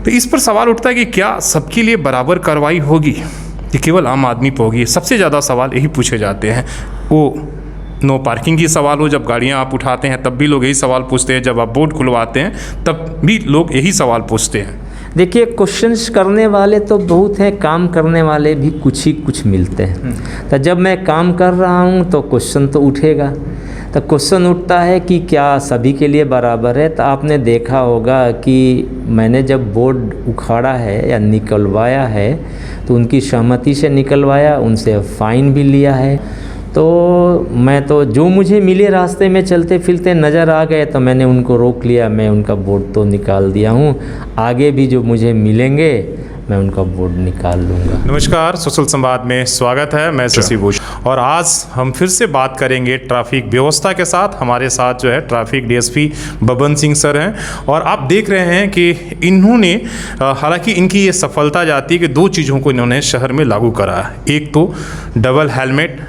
तो इस पर सवाल उठता है कि क्या सबके लिए बराबर कार्रवाई होगी कि केवल आम आदमी पर होगी। सबसे ज़्यादा सवाल यही पूछे जाते हैं। वो नो पार्किंग की सवाल हो, जब गाड़ियाँ आप उठाते हैं तब भी लोग यही सवाल पूछते हैं, जब आप बोर्ड खुलवाते हैं तब भी लोग यही सवाल पूछते हैं। देखिए, क्वेश्चंस करने वाले तो बहुत हैं, काम करने वाले भी कुछ मिलते हैं। तो जब मैं काम कर रहा हूँ तो क्वेश्चन तो उठेगा। तो क्वेश्चन उठता है कि क्या सभी के लिए बराबर है। तो आपने देखा होगा कि मैंने जब बोर्ड उखाड़ा है या निकलवाया है तो उनकी सहमति से निकलवाया, उनसे फ़ाइन भी लिया है। तो मैं तो जो मुझे मिले रास्ते में चलते फिरते नज़र आ गए तो मैंने उनको रोक लिया, मैं उनका बोर्ड तो निकाल दिया हूँ। आगे भी जो मुझे मिलेंगे मैं उनका बोर्ड निकाल लूँगा। नमस्कार, सोशल संवाद में स्वागत है। मैं शशि भूषण और आज हम फिर से बात करेंगे ट्रैफिक व्यवस्था के साथ। हमारे साथ जो है traffic DSP Baban Singh sir हैं और आप देख रहे हैं कि इन्होंने हालांकि इनकी ये सफलता जाती है कि दो चीज़ों को इन्होंने शहर में लागू करा है। एक तो डबल हेलमेट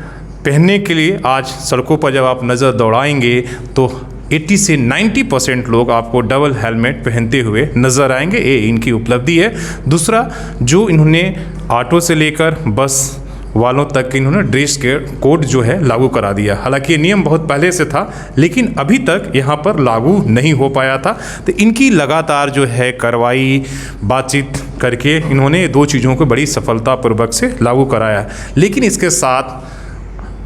पहनने के लिए आज सड़कों पर जब आप नज़र दौड़ाएंगे तो 80 से 90% लोग आपको डबल हेलमेट पहनते हुए नज़र आएंगे। ये इनकी उपलब्धि है। दूसरा, जो इन्होंने ऑटो से लेकर बस वालों तक इन्होंने ड्रेस के कोड जो है लागू करा दिया। हालांकि ये नियम बहुत पहले से था लेकिन अभी तक यहाँ पर लागू नहीं हो पाया था। तो इनकी लगातार जो है कार्रवाई बातचीत करके इन्होंने दो चीज़ों को बड़ी सफलतापूर्वक से लागू कराया। लेकिन इसके साथ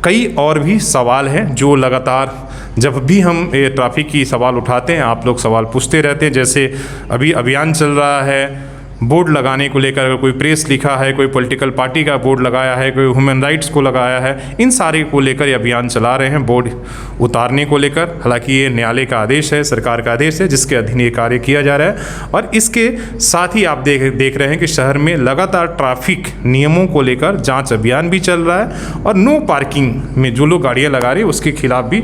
कई और भी सवाल हैं जो लगातार जब भी हम ये ट्रैफिक की सवाल उठाते हैं आप लोग सवाल पूछते रहते हैं। जैसे अभी अभियान चल रहा है बोर्ड लगाने को लेकर, अगर कोई प्रेस लिखा है, कोई पॉलिटिकल पार्टी का बोर्ड लगाया है, कोई ह्यूमन राइट्स को लगाया है, इन सारे को लेकर ये अभियान चला रहे हैं बोर्ड उतारने को लेकर। हालांकि ये न्यायालय का आदेश है, सरकार का आदेश है जिसके अधीन ये कार्य किया जा रहा है। और इसके साथ ही आप देख रहे हैं कि शहर में लगातार ट्रैफिक नियमों को लेकर जाँच अभियान भी चल रहा है और नो पार्किंग में जो लोग गाड़ियाँ लगा रहे हैं उसके खिलाफ भी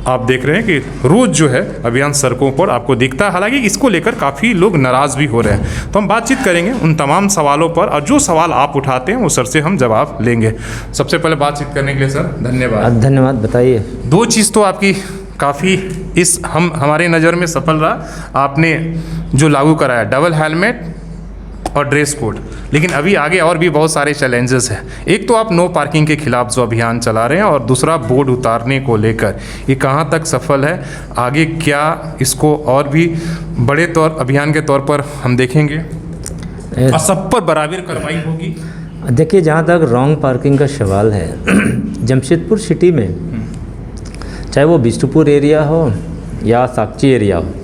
आप देख रहे हैं कि रोज़ जो है अभियान सड़कों पर आपको दिखता है। हालांकि इसको लेकर काफ़ी लोग नाराज़ भी हो रहे हैं। तो हम बातचीत करेंगे उन तमाम सवालों पर और जो सवाल आप उठाते हैं वो सर से हम जवाब लेंगे। सबसे पहले बातचीत करने के लिए सर धन्यवाद। धन्यवाद। बताइए। दो चीज़ तो आपकी काफ़ी हमारे नज़र में सफल रहा। आपने जो लागू कराया डबल हेलमेट और ड्रेस कोड, लेकिन अभी आगे और भी बहुत सारे चैलेंजेस हैं। एक तो आप नो पार्किंग के खिलाफ जो अभियान चला रहे हैं और दूसरा बोर्ड उतारने को लेकर, ये कहाँ तक सफल है, आगे क्या इसको और भी बड़े तौर अभियान के तौर पर हम देखेंगे और सब पर बराबर कार्रवाई होगी? देखिए, जहाँ तक रॉन्ग पार्किंग का सवाल है जमशेदपुर सिटी में चाहे वो बिष्टुपुर एरिया हो या साक्षी एरिया हो,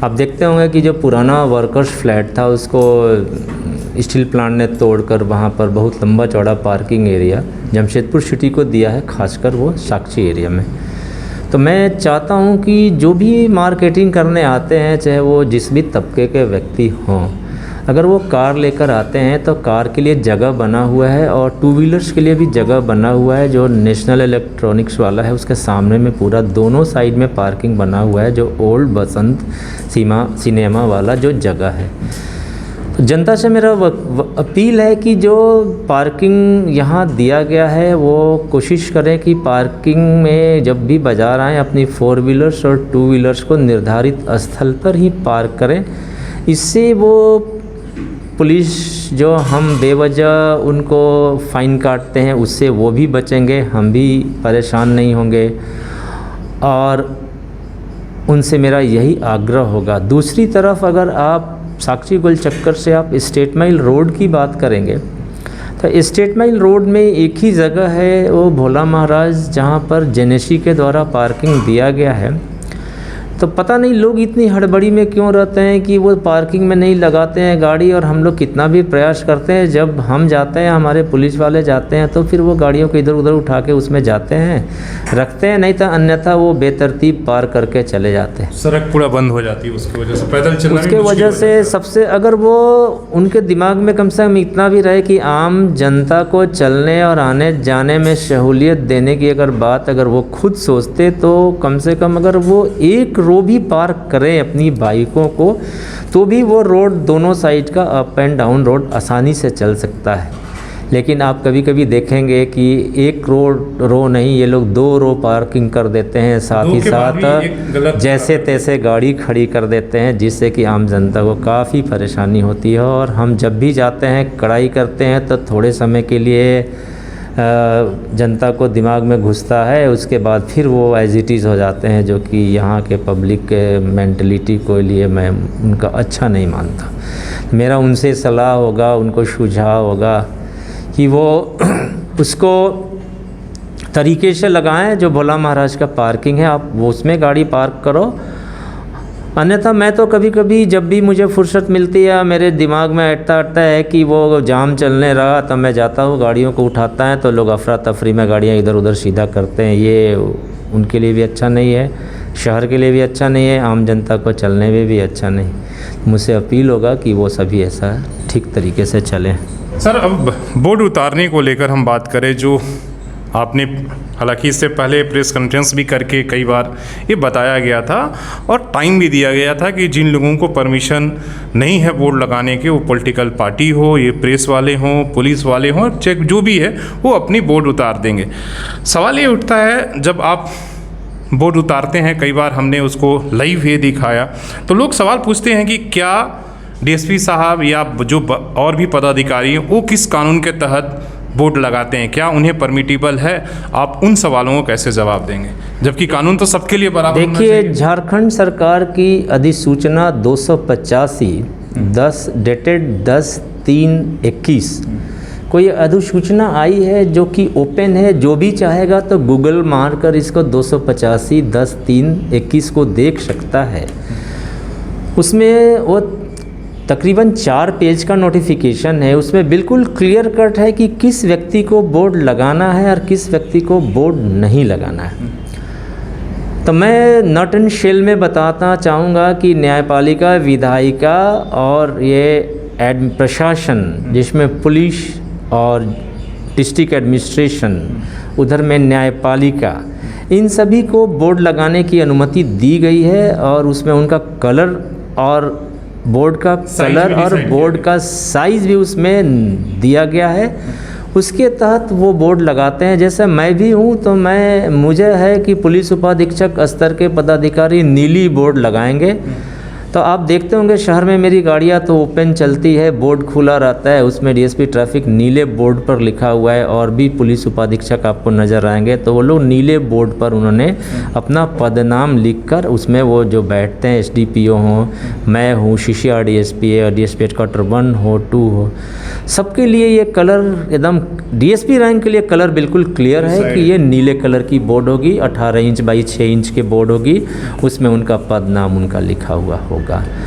आप देखते होंगे कि जो पुराना वर्कर्स फ्लैट था उसको स्टील प्लांट ने तोड़कर वहाँ पर बहुत लंबा चौड़ा पार्किंग एरिया जमशेदपुर सिटी को दिया है, खासकर वो साक्षी एरिया में। तो मैं चाहता हूँ कि जो भी मार्केटिंग करने आते हैं चाहे वो जिस भी तबके के व्यक्ति हों, अगर वो कार लेकर आते हैं तो कार के लिए जगह बना हुआ है और टू व्हीलर्स के लिए भी जगह बना हुआ है। जो नेशनल इलेक्ट्रॉनिक्स वाला है उसके सामने में पूरा दोनों साइड में पार्किंग बना हुआ है, जो ओल्ड बसंत सिनेमा वाला जो जगह है। तो जनता से मेरा अपील है कि जो पार्किंग यहाँ दिया गया है वो कोशिश करें कि पार्किंग में जब भी बाज़ार आएँ अपनी 4 व्हीलर्स और 2 व्हीलर्स को निर्धारित स्थल पर ही पार्क करें। इससे वो पुलिस जो हम बेवजह उनको फ़ाइन काटते हैं उससे वो भी बचेंगे, हम भी परेशान नहीं होंगे और उनसे मेरा यही आग्रह होगा। दूसरी तरफ अगर आप साक्षी गोल चक्कर से आप स्टेट माइल रोड की बात करेंगे तो स्टेट माइल रोड में एक ही जगह है वो भोला महाराज जहाँ पर जेनेसी के द्वारा पार्किंग दिया गया है। तो पता नहीं लोग इतनी हड़बड़ी में क्यों रहते हैं कि वो पार्किंग में नहीं लगाते हैं गाड़ी, और हम लोग कितना भी प्रयास करते हैं, जब हम जाते हैं हमारे पुलिस वाले जाते हैं तो फिर वो गाड़ियों को इधर उधर उठा के उसमें जाते हैं रखते हैं, नहीं तो अन्यथा वो बेतरतीब पार करके चले जाते हैं। सड़क पूरा बंद हो जाती है उसकी वजह से, पैदल चलना उसके वजह से सबसे अगर वो उनके दिमाग में कम से कम इतना भी रहे कि आम जनता को चलने और आने जाने में सहूलियत देने की अगर बात अगर वो खुद सोचते तो कम से कम अगर वो एक रो भी पार्क करें अपनी बाइकों को तो भी वो रोड दोनों साइड का अप एंड डाउन रोड आसानी से चल सकता है। लेकिन आप कभी कभी देखेंगे कि एक रो नहीं, ये लोग 2 रो पार्किंग कर देते हैं, साथ ही साथ जैसे तैसे गाड़ी खड़ी कर देते हैं, जिससे कि आम जनता को काफ़ी परेशानी होती है। और हम जब भी जाते हैं कड़ाई करते हैं तो थोड़े समय के लिए जनता को दिमाग में घुसता है, उसके बाद फिर वो एज इट इज़ हो जाते हैं, जो कि यहाँ के पब्लिक के मेंटलिटी को लिए मैं उनका अच्छा नहीं मानता। मेरा उनसे सलाह होगा, उनको सुझाव होगा कि वो उसको तरीके से लगाएं। जो भोला महाराज का पार्किंग है, आप वो उसमें गाड़ी पार्क करो। अन्यथा मैं तो कभी कभी जब भी मुझे फुर्सत मिलती है, मेरे दिमाग में अटता है कि वो जाम चलने रहा, तब मैं जाता हूँ, गाड़ियों को उठाता है तो लोग अफरा तफरी में गाड़ियाँ इधर उधर सीधा करते हैं। ये उनके लिए भी अच्छा नहीं है, शहर के लिए भी अच्छा नहीं है, आम जनता को चलने में भी अच्छा नहीं। मुझसे अपील होगा कि वो सभी ऐसा ठीक तरीके से चलें। सर, अब बोर्ड उतारने को लेकर हम बात करें, जो आपने हालांकि इससे पहले प्रेस कॉन्फ्रेंस भी करके कई बार ये बताया गया था और टाइम भी दिया गया था कि जिन लोगों को परमिशन नहीं है बोर्ड लगाने के, वो पॉलिटिकल पार्टी हो, ये प्रेस वाले हों, पुलिस वाले हों, चेक जो भी है वो अपनी बोर्ड उतार देंगे। सवाल ये उठता है, जब आप बोर्ड उतारते हैं, कई बार हमने उसको लाइव ये दिखाया, तो लोग सवाल पूछते हैं कि क्या डीएसपी साहब या जो और भी पदाधिकारी हैं वो किस कानून के तहत बोर्ड लगाते हैं, क्या उन्हें परमिटेबल है? आप उन सवालों को कैसे जवाब देंगे, जबकि कानून तो सबके लिए बराबर होना चाहिए? देखिए, झारखंड सरकार की अधिसूचना 285 10 डेटेड 10/3/21 कोई अधिसूचना आई है जो कि ओपन है। जो भी चाहेगा तो गूगल मारकर इसको 285 10/3/21 को देख सकता है। उसमें वो तकरीबन 4 पेज का नोटिफिकेशन है। उसमें बिल्कुल क्लियर कट है कि किस व्यक्ति को बोर्ड लगाना है और किस व्यक्ति को बोर्ड नहीं लगाना है। तो मैं नट एंड शेल में बताना चाहूँगा कि न्यायपालिका, विधायिका और ये प्रशासन, जिसमें पुलिस और डिस्ट्रिक्ट एडमिनिस्ट्रेशन, उधर में न्यायपालिका, इन सभी को बोर्ड लगाने की अनुमति दी गई है। और उसमें उनका कलर और बोर्ड का कलर और बोर्ड का साइज़ भी उसमें दिया गया है। उसके तहत वो बोर्ड लगाते हैं। जैसे मैं भी हूँ तो मुझे है कि पुलिस उपाधीक्षक स्तर के पदाधिकारी नीली बोर्ड लगाएंगे। तो आप देखते होंगे शहर में मेरी गाड़ियाँ तो ओपन चलती है, बोर्ड खुला रहता है, उसमें डीएसपी ट्रैफिक नीले बोर्ड पर लिखा हुआ है। और भी पुलिस उपाधीक्षक आपको नज़र आएंगे तो वो लोग नीले बोर्ड पर उन्होंने अपना पदनाम लिखकर उसमें वो जो बैठते हैं, एसडीपीओ हों, मैं हूँ, शिशिया डीएसपी है, डीएसपी हेडक्वार्टर 1 हो 2 हो, सबके लिए ये कलर एकदम डीएसपी रैंक के लिए कलर बिल्कुल क्लियर है कि ये नीले कलर की बोर्ड होगी, 18 इंच बाई 6 इंच के बोर्ड होगी, उसमें उनका पदनाम उनका लिखा हुआ होगा।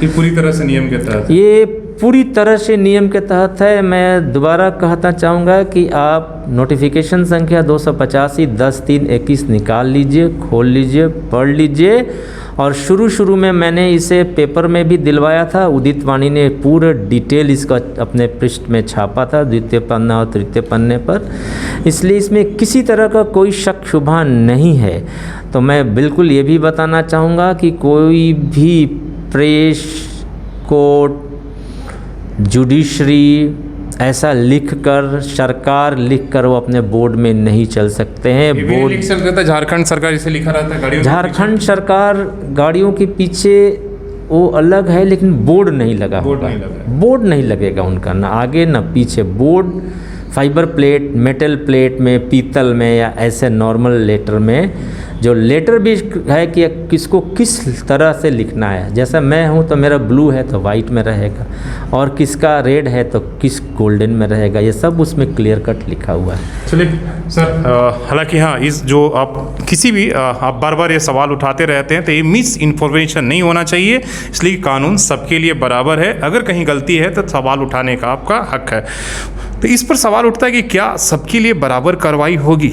ये पूरी तरह से नियम के तहत, ये पूरी तरह से नियम के तहत है। मैं दोबारा कहना चाहूँगा कि आप नोटिफिकेशन संख्या 285 10/3/21 निकाल लीजिए, खोल लीजिए, पढ़ लीजिए। और शुरू में मैंने इसे पेपर में भी दिलवाया था, उदित वाणी ने पूरे डिटेल इसका अपने पृष्ठ में छापा था, 2य पन्ना और 3य पन्ने पर। इसलिए इसमें किसी तरह का कोई शक शुबा नहीं है। तो मैं बिल्कुल ये भी बताना चाहूँगा कि कोई भी प्रेस, कोर्ट, जुडिशरी ऐसा लिखकर, सरकार लिखकर वो अपने बोर्ड में नहीं चल सकते हैं। बोर्ड झारखंड सरकार इसे लिखा रहता है गाड़ियों, झारखंड सरकार गाड़ियों के पीछे वो अलग है, लेकिन बोर्ड नहीं लगा होगा। बोर्ड नहीं लगेगा उनका, ना आगे ना पीछे। Board fibre plate, metal plate में, पीतल में या ऐसे नॉर्मल लेटर में, जो लेटर भी है कि किसको किस तरह से लिखना है। जैसा मैं हूँ तो मेरा ब्लू है तो वाइट में रहेगा, और किसका रेड है तो किस गोल्डन में रहेगा, ये सब उसमें क्लियर कट लिखा हुआ है। चलिए सर, हालांकि हाँ, इस जो आप किसी भी आप बार बार ये सवाल उठाते रहते हैं तो ये मिस इन्फॉर्मेशन नहीं होना चाहिए, इसलिए कानून सबके लिए बराबर है। अगर कहीं गलती है तो सवाल उठाने का आपका हक है। तो इस पर सवाल उठता है कि क्या सबके लिए बराबर कार्रवाई होगी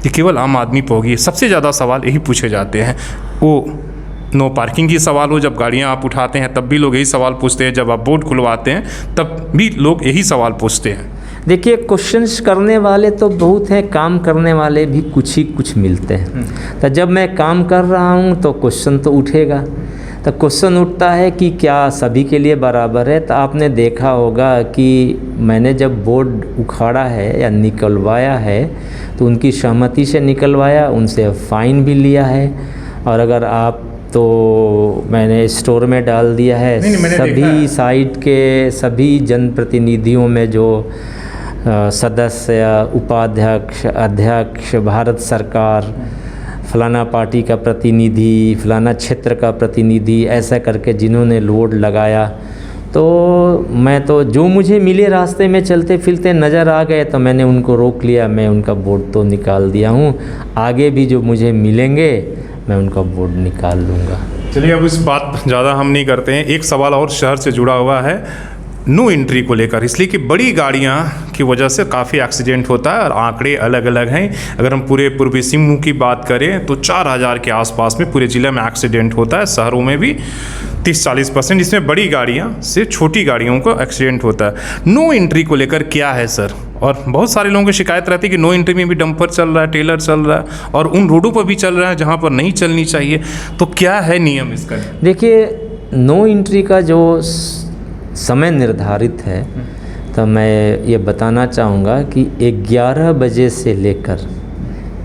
कि केवल आम आदमी पर होगी? सबसे ज़्यादा सवाल यही पूछे जाते हैं। वो नो पार्किंग की सवाल हो, जब गाड़ियां आप उठाते हैं तब भी लोग यही सवाल पूछते हैं, जब आप बोर्ड खुलवाते हैं तब भी लोग यही सवाल पूछते हैं। देखिए, क्वेश्चंस करने वाले तो बहुत हैं, काम करने वाले भी कुछ ही कुछ मिलते हैं। तो जब मैं काम कर रहा हूँ तो क्वेश्चन तो उठेगा। तो क्वेश्चन उठता है कि क्या सभी के लिए बराबर है। तो आपने देखा होगा कि मैंने जब बोर्ड उखाड़ा है या निकलवाया है तो उनकी सहमति से निकलवाया, उनसे फ़ाइन भी लिया है। और अगर आप तो मैंने स्टोर में डाल दिया है। सभी साइट के सभी जनप्रतिनिधियों में जो सदस्य, उपाध्यक्ष, अध्यक्ष, भारत सरकार, फलाना पार्टी का प्रतिनिधि, फलाना क्षेत्र का प्रतिनिधि, ऐसा करके जिन्होंने लोड लगाया, तो मैं तो जो मुझे मिले रास्ते में चलते फिरते नज़र आ गए तो मैंने उनको रोक लिया। मैं उनका बोर्ड तो निकाल दिया हूँ, आगे भी जो मुझे मिलेंगे मैं उनका बोर्ड निकाल लूँगा। चलिए, अब इस बात ज़्यादा हम नहीं करते हैं। एक सवाल और शहर से जुड़ा हुआ है नो एंट्री को लेकर, इसलिए कि बड़ी गाड़ियां की वजह से काफ़ी एक्सीडेंट होता है और आंकड़े अलग अलग हैं। अगर हम पूरे पूर्वी सिंहभूम की बात करें तो 4000 के आसपास में पूरे ज़िले में एक्सीडेंट होता है, शहरों में भी 30-40%, इसमें बड़ी गाड़ियां से छोटी गाड़ियों को एक्सीडेंट होता है। नो एंट्री को लेकर क्या है सर? और बहुत सारे लोगों की शिकायत रहती है कि नो एंट्री में भी डंपर चल रहा है, टेलर चल रहा है और उन रोडों पर भी चल रहा है जहाँ पर नहीं चलनी चाहिए, तो क्या है नियम इसका? देखिए, नो एंट्री का जो समय निर्धारित है तो मैं ये बताना चाहूँगा कि 11 बजे से लेकर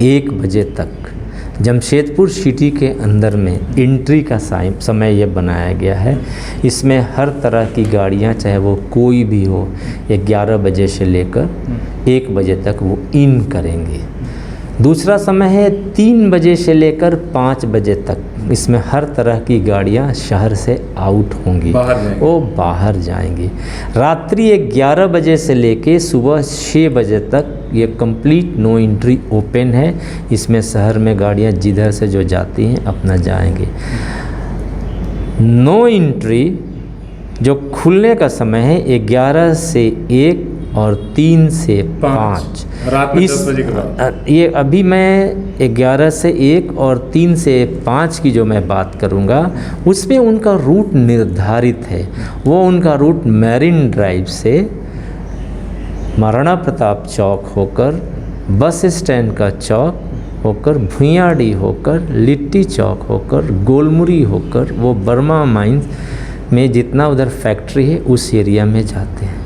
1 बजे तक जमशेदपुर सिटी के अंदर में एंट्री का समय ये बनाया गया है। इसमें हर तरह की गाड़ियाँ, चाहे वो कोई भी हो, 11 बजे से लेकर 1 बजे तक वो इन करेंगे। दूसरा समय है 3 बजे से लेकर 5 बजे तक, इसमें हर तरह की गाड़ियां शहर से आउट होंगी, वो बाहर जाएंगी। रात्रि 11 बजे से लेके सुबह 6 बजे तक ये कंप्लीट नो एंट्री ओपन है। इसमें शहर में गाड़ियां जिधर से जो जाती हैं अपना जाएंगे। नो एंट्री जो खुलने का समय है 11 से 1 और 3 से 5 रात में 10 बजे के बाद। ये अभी मैं 11 से 1 और 3 से 5 की जो मैं बात करूँगा उसमें उनका रूट निर्धारित है। वो उनका रूट मैरिन ड्राइव से महाराणा प्रताप चौक होकर, बस स्टैंड का चौक होकर, भुइयाडी होकर, लिट्टी चौक होकर, गोलमुरी होकर, वो बर्मा माइंस में जितना उधर फैक्ट्री है उस एरिया में जाते हैं।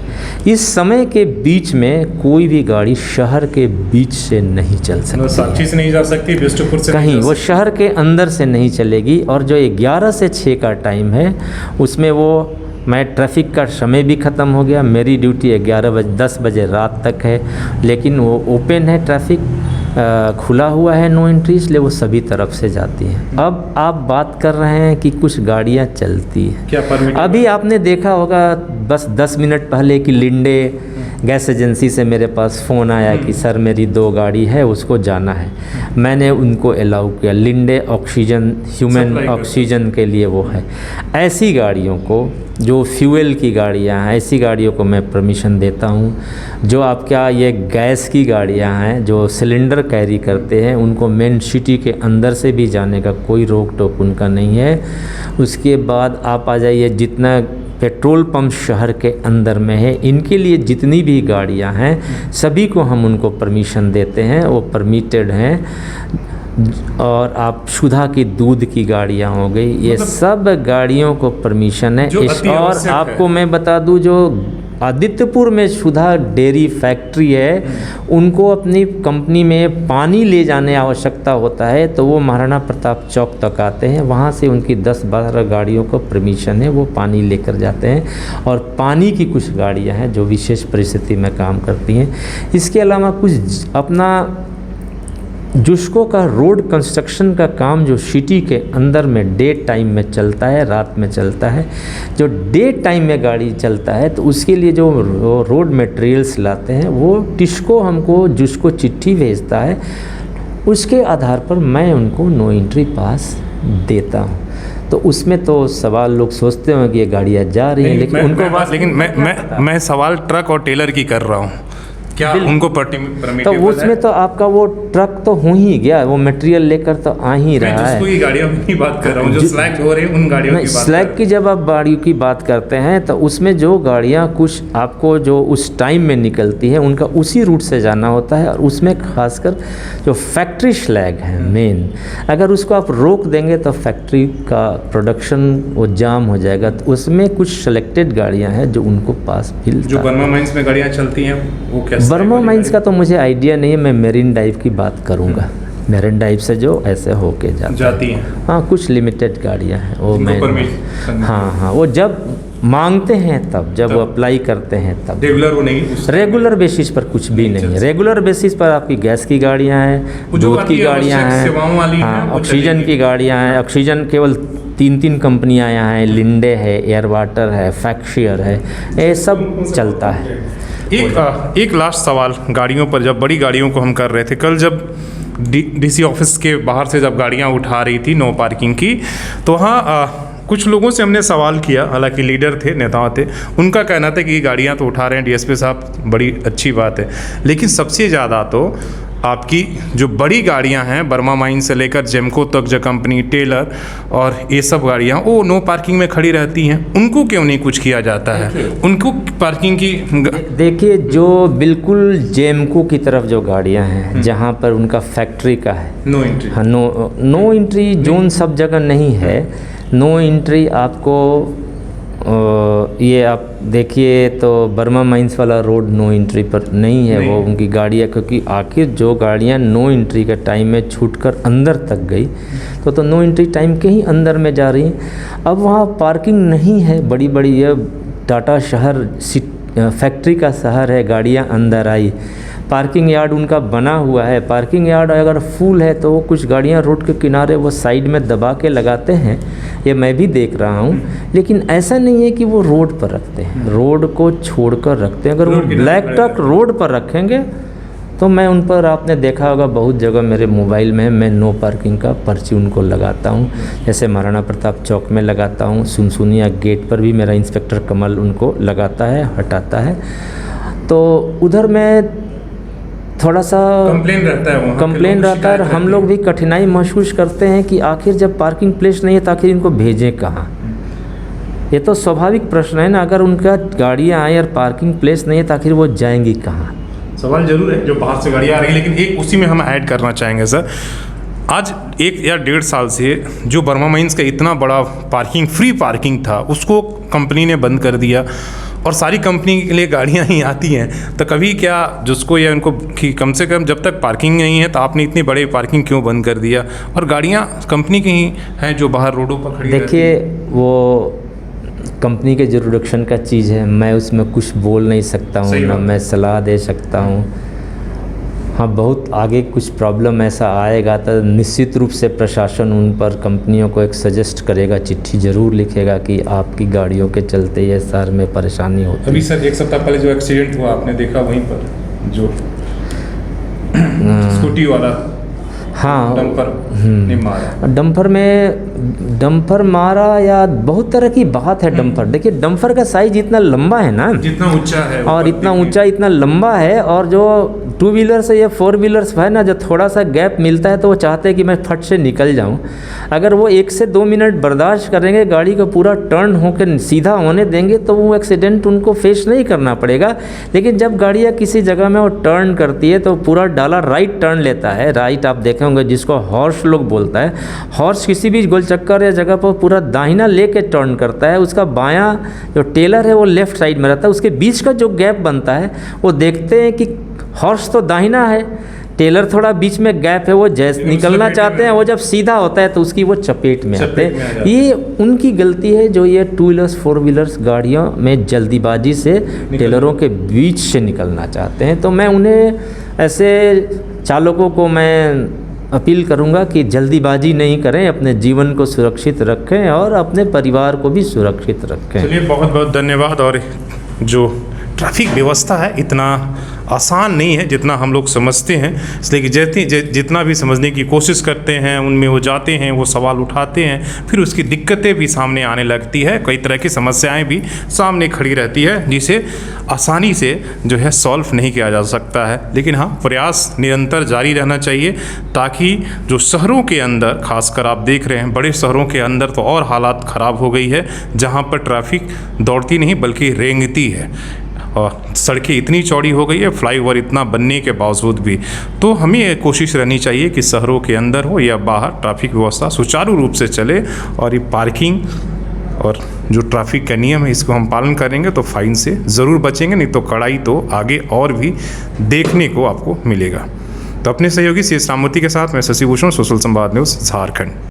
इस समय के बीच में कोई भी गाड़ी शहर के बीच से नहीं चल सकती, साक्षी से नहीं जा सकती, बिष्टुपुर से कहीं, वो शहर के अंदर से नहीं चलेगी। और जो 11 से 6 का टाइम है उसमें वो मैं ट्रैफिक का समय भी ख़त्म हो गया। मेरी ड्यूटी 10 बजे रात तक है, लेकिन वो ओपन है, ट्रैफिक खुला हुआ है नो एंट्री, इसलिए वो सभी तरफ से जाती हैं। अब आप बात कर रहे हैं कि कुछ गाड़ियां चलती हैं, क्या परमिट? अभी आपने देखा होगा बस 10 मिनट पहले कि लिंडे गैस एजेंसी से मेरे पास फ़ोन आया कि सर मेरी 2 गाड़ी है, उसको जाना है। मैंने उनको अलाउ किया। लिंडे ऑक्सीजन, ह्यूमन ऑक्सीजन के लिए वो है। ऐसी गाड़ियों को, जो फ्यूल की गाड़ियां हैं, ऐसी गाड़ियों को मैं परमिशन देता हूं। जो आपका ये गैस की गाड़ियां हैं जो सिलेंडर कैरी करते हैं, उनको मेन सिटी के अंदर से भी जाने का कोई रोक टोक उनका नहीं है। उसके बाद आप आ जाइए, जितना पेट्रोल पंप शहर के अंदर में है, इनके लिए जितनी भी गाड़ियां हैं सभी को हम उनको परमिशन देते हैं, वो परमिटेड हैं। और आप सुधा की दूध की गाड़ियां हो गई, ये सब गाड़ियों को परमिशन है। और आपको मैं बता दूं, जो आदित्यपुर में सुधा डेयरी फैक्ट्री है, उनको अपनी कंपनी में पानी ले जाने आवश्यकता होता है तो वो महाराणा प्रताप चौक तक आते हैं, वहाँ से उनकी 10-12 गाड़ियों को परमिशन है, वो पानी लेकर जाते हैं। और पानी की कुछ गाड़ियाँ हैं जो विशेष परिस्थिति में काम करती हैं। इसके अलावा कुछ अपना जुस्को का रोड कंस्ट्रक्शन का काम जो सिटी के अंदर में डे टाइम में चलता है, रात में चलता है। जो डे टाइम में गाड़ी चलता है तो उसके लिए जो रोड मटेरियल्स लाते हैं वो टिस्को हमको जुस्को चिट्ठी भेजता है, उसके आधार पर मैं उनको नो एंट्री पास देता हूँ। तो उसमें तो सवाल लोग सोचते हैं कि ये गाड़ियाँ जा रही हैं, लेकिन उनको लेकिन मैं सवाल ट्रक और टेलर की कर रहा हूँ। क्या उनको परमिटेबल तो उसमें तो आपका वो ट्रक तो हो ही गया, वो मटेरियल लेकर तो आ ही रहा है। मैं गाड़ियों की बात कर रहा हूँ, जो स्लैग हो रही है उन गाड़ियों की बात। स्लैग की जब आप गाड़ियों की बात करते हैं तो उसमें जो गाड़ियाँ कुछ आपको जो उस टाइम में निकलती है उनका उसी रूट से जाना होता है, और उसमें खासकर जो फैक्ट्री स्लैग है मेन, अगर उसको आप रोक देंगे तो फैक्ट्री का प्रोडक्शन वो जाम हो जाएगा। तो उसमें कुछ सेलेक्टेड गाड़ियाँ हैं जो उनको पास मिलता है। जो बर्मा माइंस में गाड़ियाँ चलती हैं वो कैसे? बर्मा माइंस का तो मुझे आइडिया नहीं है, मैं मेरिन ड्राइव की बात करूंगा। मेरिन ड्राइव से जो ऐसे होके जाती हैं। हाँ, कुछ लिमिटेड गाड़ियाँ हैं वो मैं, हाँ वो जब मांगते हैं तब, जब वो अप्लाई करते हैं तब। रेगुलर वो नहीं, रेगुलर बेसिस पर कुछ भी नहीं है। रेगुलर बेसिस पर आपकी गैस की गाड़ियाँ हैं, दूध की गाड़ियाँ हैं, हाँ ऑक्सीजन की गाड़ियाँ हैं। ऑक्सीजन केवल 3 कंपनियाँ यहाँ हैं, लिंडे है, एयर वाटर है, फैक्शियर है, ये सब चलता है। एक लास्ट सवाल गाड़ियों पर, जब बड़ी गाड़ियों को हम कर रहे थे, कल जब डीसी ऑफिस के बाहर से जब गाड़ियां उठा रही थी नो पार्किंग की, तो वहाँ कुछ लोगों से हमने सवाल किया, हालांकि लीडर थे, नेताओं थे, उनका कहना था कि ये गाड़ियां तो उठा रहे हैं डीएसपी साहब, बड़ी अच्छी बात है, लेकिन सबसे ज़्यादा तो आपकी जो बड़ी गाड़ियां हैं बर्मा माइन से लेकर जेमको तक, जो कंपनी टेलर और ये सब गाड़ियां वो नो पार्किंग में खड़ी रहती हैं, उनको क्यों नहीं कुछ किया जाता है? उनको पार्किंग की देखिए, जो बिल्कुल जेमको की तरफ जो गाड़ियां हैं जहां पर उनका फैक्ट्री का है, नो एंट्री, हाँ नो एंट्री जोन सब जगह नहीं है। नो एंट्री आपको ये आप देखिए तो बर्मा माइंस वाला रोड नो एंट्री पर नहीं है, वो उनकी गाड़ियाँ, क्योंकि आखिर जो गाड़ियाँ नो एंट्री के टाइम में छूटकर अंदर तक गई तो नो एंट्री टाइम के ही अंदर में जा रही हैं। अब वहाँ पार्किंग नहीं है, बड़ी बड़ी ये टाटा शहर फैक्ट्री का शहर है, गाड़ियाँ अंदर आई, पार्किंग यार्ड उनका बना हुआ है। पार्किंग यार्ड अगर फुल है तो वो कुछ गाड़ियाँ रोड के किनारे वो साइड में दबा के लगाते हैं, ये मैं भी देख रहा हूँ, लेकिन ऐसा नहीं है कि वो रोड पर रखते हैं, रोड को छोड़कर रखते हैं। अगर वो ब्लैक ट्रक रोड पर रखेंगे तो मैं उन पर, आपने देखा होगा बहुत जगह मेरे मोबाइल में मैं नो पार्किंग का पर्ची उनको लगाता हूँ, जैसे महाराणा प्रताप चौक में लगाता हूँ, सुनसुनिया गेट पर भी मेरा इंस्पेक्टर कमल उनको लगाता है, हटाता है। तो उधर मैं थोड़ा सा कंप्लेन रहता है, हम लोग भी कठिनाई महसूस करते हैं कि आखिर जब पार्किंग प्लेस नहीं है तो आखिर इनको भेजें कहाँ। ये तो स्वाभाविक प्रश्न है ना, अगर उनका गाड़ियाँ आए और पार्किंग प्लेस नहीं है तो आखिर वो जाएंगी कहाँ? सवाल जरूर है जो बाहर से गाड़ियाँ आ रही है, लेकिन एक उसी में हम ऐड करना चाहेंगे सर, आज 1 या 1.5 साल से जो बर्मा माइंस का इतना बड़ा पार्किंग, फ्री पार्किंग था, उसको कंपनी ने बंद कर दिया और सारी कंपनी के लिए गाड़ियां ही आती हैं। तो कभी क्या जिसको या उनको कि कम से कम जब तक पार्किंग नहीं है तो आपने इतनी बड़ी पार्किंग क्यों बंद कर दिया, और गाड़ियां कंपनी की ही हैं जो बाहर रोडों पर खड़ी? देखिए, वो कंपनी के जुरिडिक्शन का चीज़ है, मैं उसमें कुछ बोल नहीं सकता हूँ, ना मैं सलाह दे सकता हूँ। हाँ, बहुत आगे कुछ प्रॉब्लम ऐसा आएगा तो निश्चित रूप से प्रशासन उन पर कंपनियों को एक सजेस्ट करेगा, चिट्ठी ज़रूर लिखेगा कि आपकी गाड़ियों के चलते ये शहर में परेशानी होती है। अभी सर 1 सप्ताह पहले जो एक्सीडेंट हुआ आपने देखा वहीं पर, जो स्कूटी वाला, हाँ डंपर ने मारा, डंपर मारा या बहुत तरह की बात है। डंपर, देखिए डंपर का साइज इतना लंबा है ना, जितना ऊंचा है और इतना ऊंचा इतना लंबा है, और जो 2 व्हीलर्स या 4 व्हीलर्स है ना, जो थोड़ा सा गैप मिलता है तो वो चाहते हैं कि मैं फट से निकल जाऊं। अगर वो 1 से 2 मिनट बर्दाश्त करेंगे, गाड़ी को पूरा टर्न होकर सीधा होने देंगे तो वो एक्सीडेंट उनको फेस नहीं करना पड़ेगा। लेकिन जब गाड़ियाँ किसी जगह में वो टर्न करती है तो पूरा डाला राइट टर्न लेता है, राइट आप देखे होंगे जिसको हॉर्स लोग बोलता है, हॉर्स किसी भी गोल चक्कर या जगह पर पूरा दाहिना लेके टर्न करता है, उसका बायां जो टेलर है वो लेफ्ट साइड में रहता है, उसके बीच का जो गैप बनता है वो देखते हैं कि हॉर्स तो दाहिना है, टेलर थोड़ा बीच में गैप है, वो जैसे निकलना चाहते हैं, वो जब सीधा होता है तो उसकी वो चपेट में आते हैं। ये उनकी गलती है जो ये 2 व्हीलर्स 4 व्हीलर्स गाड़ियों में जल्दीबाजी से टेलरों के बीच से निकलना चाहते हैं। तो मैं उन्हें, ऐसे चालकों को मैं अपील करूंगा कि जल्दीबाजी नहीं करें, अपने जीवन को सुरक्षित रखें और अपने परिवार को भी सुरक्षित रखें। चलिए, बहुत बहुत धन्यवाद। और जो ट्रैफिक व्यवस्था है इतना आसान नहीं है जितना हम लोग समझते हैं। इसलिए कि जितना भी समझने की कोशिश करते हैं उनमें वो जाते हैं, वो सवाल उठाते हैं, फिर उसकी दिक्कतें भी सामने आने लगती है, कई तरह की समस्याएं भी सामने खड़ी रहती है जिसे आसानी से जो है सॉल्व नहीं किया जा सकता है। लेकिन हाँ, प्रयास निरंतर जारी रहना चाहिए ताकि जो शहरों के अंदर, खासकर आप देख रहे हैं बड़े शहरों के अंदर तो और हालात ख़राब हो गई है, जहाँ पर ट्रैफिक दौड़ती नहीं बल्कि रेंगती है और सड़कें इतनी चौड़ी हो गई है, फ्लाईओवर इतना बनने के बावजूद भी। तो हमें ये कोशिश रहनी चाहिए कि शहरों के अंदर हो या बाहर ट्रैफिक व्यवस्था सुचारू रूप से चले, और ये पार्किंग और जो ट्रैफिक का नियम है इसको हम पालन करेंगे तो फाइन से ज़रूर बचेंगे, नहीं तो कड़ाई तो आगे और भी देखने को आपको मिलेगा। तो अपने सहयोगी सी एस राममूर्ति के साथ मैं शशि भूषण, सोशल संवाद न्यूज़, झारखंड।